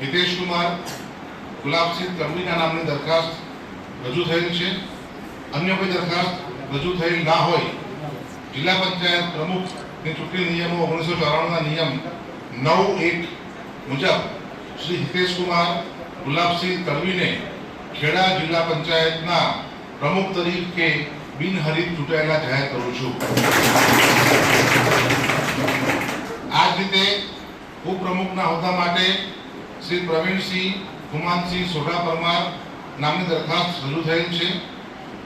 હિતેશ કુમાર ગુલાબસિંહ તડવીના નામની દરખાસ્ત રજૂ થયેલ છે. અન્ય કોઈ દરખાસ્ત રજૂ થયેલ ના હોય જિલ્લા પંચાયત પ્રમુખની ચૂંટણી નિયમો 1994ના નિયમ 9(1) મુજબ શ્રી હિતેશ કુમાર ગુલાબસિંહ તડવીને ખેડા જિલ્લા પંચાયતના પ્રમુખ તરીકે બિનહરીફ ચૂંટાયેલા જાહેર કરું છું. આ જ રીતે ઉપપ્રમુખના હોદ્દા માટે શ્રી પ્રવીણસિંહ ખુમાનસિંહ સોઢા પરમાર નામની દરખાસ્ત રજૂ થયેલ છે.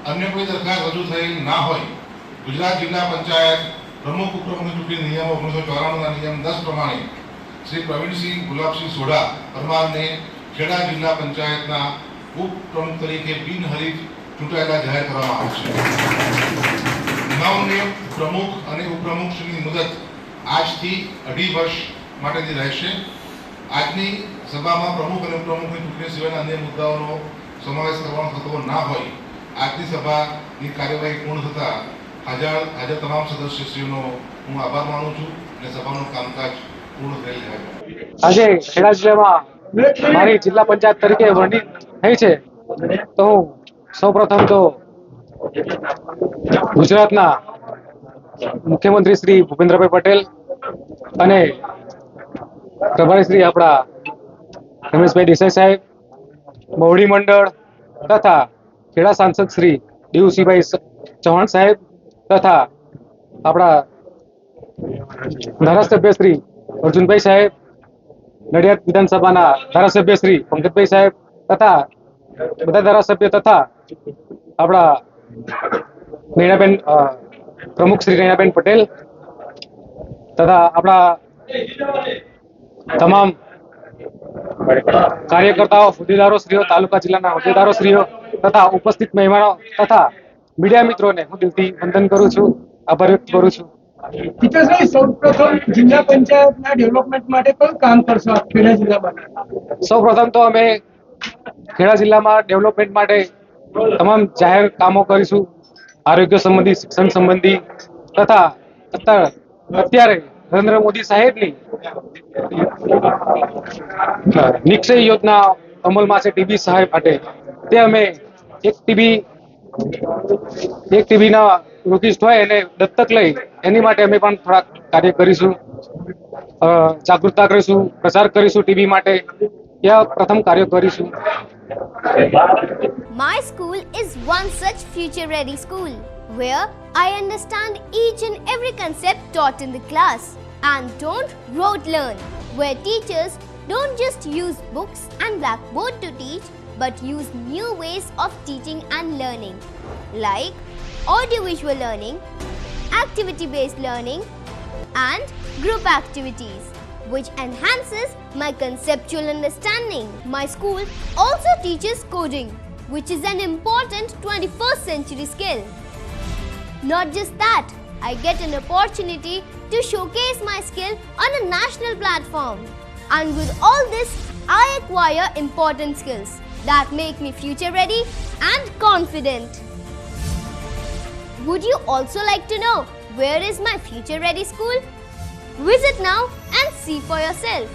અન્ય કોઈ દરખાસ્ત રજૂ થયેલ ના હોય ગુજરાત જિલ્લા પંચાયત પ્રમુખ ઉપપ્રમુખની ચૂંટણી નિયમો 1994ના નિયમ 10 પ્રમાણે શ્રી પ્રવીણસિંહ ગુલાબસિંહ સોઢા પરમારને ખેડા જિલ્લા પંચાયતના ઉપપ્રમુખ તરીકે બિનહરીફ ચૂંટાયેલા જાહેર કરવામાં આવશે. નવનિયુક્ત પ્રમુખ અને ઉપપ્રમુખની મુદત આજથી 2.5 વર્ષ માટેની રહેશે. આજની સભામાં પ્રમુખ અને ઉપપ્રમુખની ચૂંટણી સિવાયના અન્ય મુદ્દાઓનો સમાવેશ કરવાનો થતો ના હોય આજની સભાની કાર્યવાહી પૂર્ણ થતા હાજર તમામ સદસ્યશ્રીઓનો હું આભાર માનું છું અને સભાનું કામકાજ પૂર્ણ થયેલ છે. આજે ખેડા જિલ્લામાં મારી જિલ્લા પંચાયત તરીકે વરણી થઈ છે તો હું સૌપ્રથમ તો ગુજરાતના મુખ્યમંત્રી શ્રી ભૂપેન્દ્રભાઈ પટેલ અને પ્રભારી શ્રી આપણા રમેશભાઈ દેસાઈ સાહેબ, મવડી મંડળ તથા ખેડા સાંસદ શ્રી દેવુસિંહભાઈ ચૌહાણ સાહેબ તથા આપણા ધારાસભ્ય શ્રી અર્જુનભાઈ સાહેબ, નડિયાદ વિધાનસભાના ધારાસભ્ય શ્રી પંકજભાઈ સાહેબ તથા બધા ધારાસભ્ય તથા આપણા નૈનાબેન પ્રમુખ શ્રી નૈનાબેન પટેલ તથા આપણા તમામ કાર્યકર્તાઓ, હોદ્દેદારો શ્રીઓ, તાલુકા જિલ્લાના હોદ્દેદારો શ્રીઓ તથા ઉપસ્થિત મહેમાનો તથા મીડિયા મિત્રોને હું દિલથી વંદન કરું છું, આભાર વ્યક્ત કરું છું. હિતેશભાઈ, સૌપ્રથમ જિલ્લા પંચાયતના ડેવલપમેન્ટ માટે કયું કામ કરશો આપ ખેડા જિલ્લામાં? સૌપ્રથમ તો અમે ખેડા જિલ્લામાં ડેવલપમેન્ટ માટે તમામ જાહેર કામો કરીશું. આરોગ્ય સંબંધી, શિક્ષણ સંબંધી તથા અત્યારે નરેન્દ્ર મોદી સાહેબની નિક્ષય યોજના અમલમાં છે ટીબી સહાય માટે. તે અમે એક ટીબીના રોગીસ્ટ હોય એને દત્તક લઈ એની માટે અમે પણ થોડાક કાર્ય કરીશું, જાગૃતતા કરીશું, પ્રચાર કરીશું ટીબી માટે. ત્યાં પ્રથમ કાર્ય કરીશું. My school is one such future-ready school where I understand each and every concept taught in the class and don't rote learn, where teachers don't just use books and blackboard to teach but use new ways of teaching and learning like audiovisual learning, activity-based learning and group activities, which enhances my conceptual understanding. My school also teaches coding, which is an important 21st century skill. Not just that, I get an opportunity to showcase my skill on a national platform. And with all this, I acquire important skills that make me future ready and confident. Would you also like to know where is my future ready school? Visit now and see for yourself.